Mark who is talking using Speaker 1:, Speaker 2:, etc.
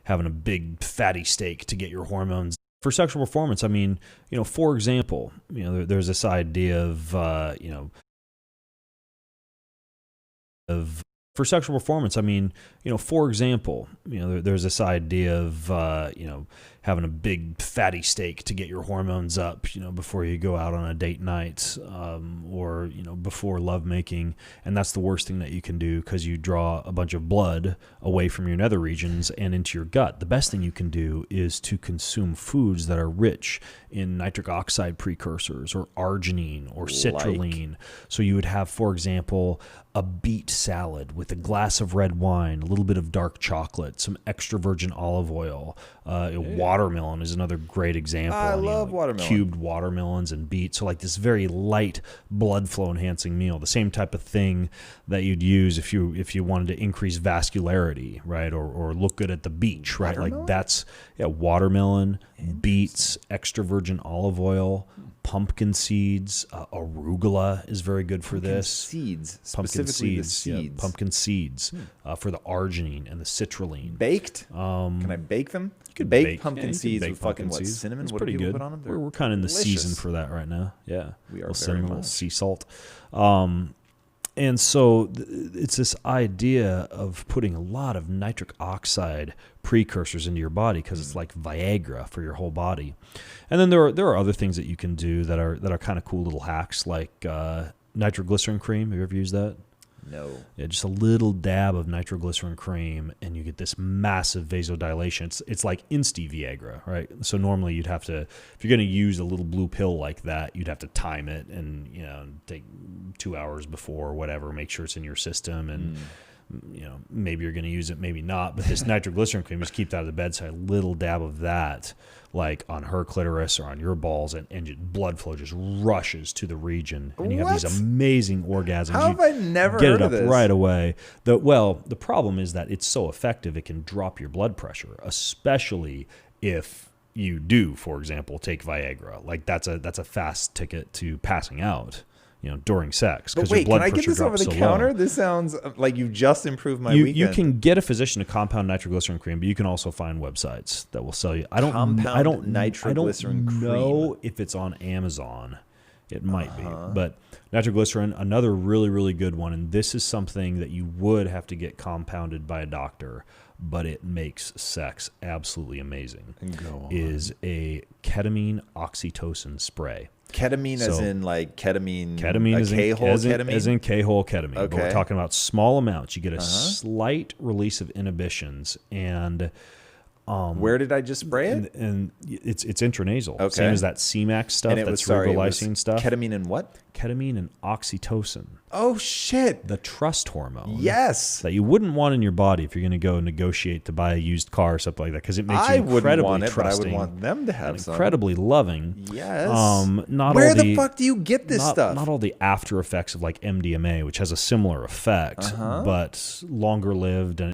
Speaker 1: having a big fatty steak to get your hormones. For sexual performance, I mean, for example, there's this idea of for sexual performance, I mean, for example, there's this idea of, having a big fatty steak to get your hormones up, before you go out on a date night, or, before lovemaking. And that's the worst thing that you can do because you draw a bunch of blood away from your nether regions and into your gut. The best thing you can do is to consume foods that are rich in nitric oxide precursors or arginine or citrulline. So you would have, for example, a beet salad with a glass of red wine, a little bit of dark chocolate, some extra virgin olive oil. Watermelon is another great example.
Speaker 2: I love watermelon.
Speaker 1: Cubed watermelons and beets. So like this very light blood flow enhancing meal. The same type of thing that you'd use if you wanted to increase vascularity, right? Or look good at the beach, right?
Speaker 2: Watermelon?
Speaker 1: Like that's watermelon, beets, extra virgin olive oil, pumpkin seeds, arugula is very good for this.
Speaker 2: Seeds,
Speaker 1: Pumpkin
Speaker 2: specifically
Speaker 1: seeds,
Speaker 2: the seeds.
Speaker 1: pumpkin seeds for the arginine and the citrulline.
Speaker 2: Baked? Can I bake them? You could bake pumpkin seeds with fucking what, cinnamon?
Speaker 1: It's
Speaker 2: What do
Speaker 1: pretty
Speaker 2: people
Speaker 1: good.
Speaker 2: put on them?
Speaker 1: We're kind of in the season
Speaker 2: delicious.
Speaker 1: for that right now. Yeah,
Speaker 2: We are
Speaker 1: little
Speaker 2: very
Speaker 1: cinnamon, little
Speaker 2: much.
Speaker 1: sea salt. And so it's this idea of putting a lot of nitric oxide precursors into your body because it's like Viagra for your whole body. And then there are other things that you can do that are kind of cool little hacks, like nitroglycerin cream. Have you ever used that?
Speaker 2: No.
Speaker 1: Yeah, just a little dab of nitroglycerin cream, and you get this massive vasodilation. It's like Insti Viagra, right? So normally you'd have to, if you're going to use a little blue pill like that, you'd have to time it and take 2 hours before or whatever, make sure it's in your system, and maybe you're going to use it, maybe not. But this nitroglycerin cream, just keep that at the bedside. A little dab of that, like on her clitoris or on your balls, and blood flow just rushes to the region, and you have these
Speaker 2: What?
Speaker 1: amazing orgasms.
Speaker 2: How have I never
Speaker 1: get
Speaker 2: heard
Speaker 1: it
Speaker 2: of
Speaker 1: up
Speaker 2: this?
Speaker 1: right away. The problem is that it's so effective it can drop your blood pressure, especially if you do, for example, take Viagra. Like that's a fast ticket to passing out, during sex,
Speaker 2: But
Speaker 1: because your
Speaker 2: wait,
Speaker 1: blood
Speaker 2: can I get
Speaker 1: pressure
Speaker 2: this over
Speaker 1: drops
Speaker 2: the
Speaker 1: so
Speaker 2: counter?
Speaker 1: low.
Speaker 2: This sounds like you just improved my
Speaker 1: You
Speaker 2: weekend.
Speaker 1: can get a physician to compound nitroglycerin cream, but you can also find websites that will sell you. I don't
Speaker 2: Nitroglycerin
Speaker 1: know if it's on Amazon. It might be, but nitroglycerin, another really, really good one. And this is something that you would have to get compounded by a doctor, but it makes sex absolutely amazing.
Speaker 2: Go on.
Speaker 1: Is a ketamine oxytocin spray.
Speaker 2: Ketamine as
Speaker 1: So-
Speaker 2: in like ketamine,
Speaker 1: Ketamine
Speaker 2: a K-hole ketamine?
Speaker 1: as in K-hole ketamine. But we're
Speaker 2: Okay.
Speaker 1: talking about small amounts. You get a slight release of inhibitions, and
Speaker 2: Where did I just spray it?
Speaker 1: and it's intranasal.
Speaker 2: Okay.
Speaker 1: Same as that C-Max stuff,
Speaker 2: And it
Speaker 1: that
Speaker 2: was,
Speaker 1: cerebral
Speaker 2: it was
Speaker 1: lysine stuff.
Speaker 2: ketamine and what?
Speaker 1: Ketamine and oxytocin,
Speaker 2: Oh, shit.
Speaker 1: the trust hormone.
Speaker 2: Yes.
Speaker 1: That you wouldn't want in your body if you're going to go negotiate to buy a used car or something like that, because it makes you
Speaker 2: I wouldn't
Speaker 1: incredibly
Speaker 2: want it, but I would
Speaker 1: trusting,
Speaker 2: want them to have
Speaker 1: and
Speaker 2: some.
Speaker 1: incredibly loving.
Speaker 2: Yes.
Speaker 1: Not
Speaker 2: Where
Speaker 1: all
Speaker 2: the fuck do you get this
Speaker 1: not,
Speaker 2: stuff?
Speaker 1: Not all the after effects of like MDMA, which has a similar effect, but longer lived and